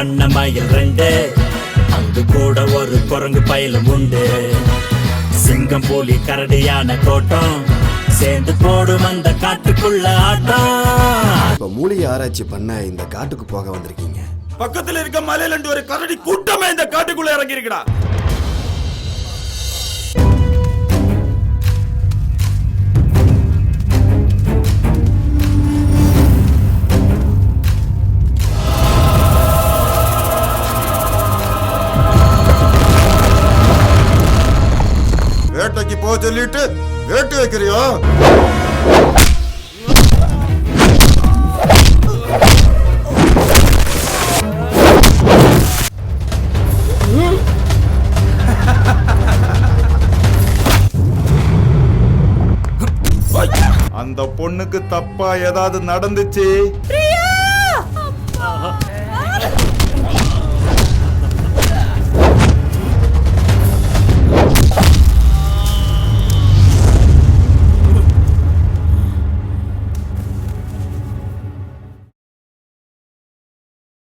வண்ண மயில் ரெண்டு, அங்கு கூட ஒரு குரங்கு பயலும் உண்டு. சிங்கம் புலி கரடியான தோட்டம் சேர்ந்து போடும் அந்த காட்டுக்குள்ள ஆட்டம். இப்ப மூலிகை ஆராய்ச்சி பண்ண இந்த காட்டுக்கு போக வந்திருக்கீங்க. பக்கத்துல இருக்க மலையில இருந்து ஒரு கரடி கூட்டமா இந்த காட்டுக்குள்ள இறங்கி இருக்கடா. வேட்டைக்கு போக சொல்லிட்டு வேட்டு வைக்கிறியோ? அந்த பொண்ணுக்கு தப்பா ஏதாவது நடந்துச்சு?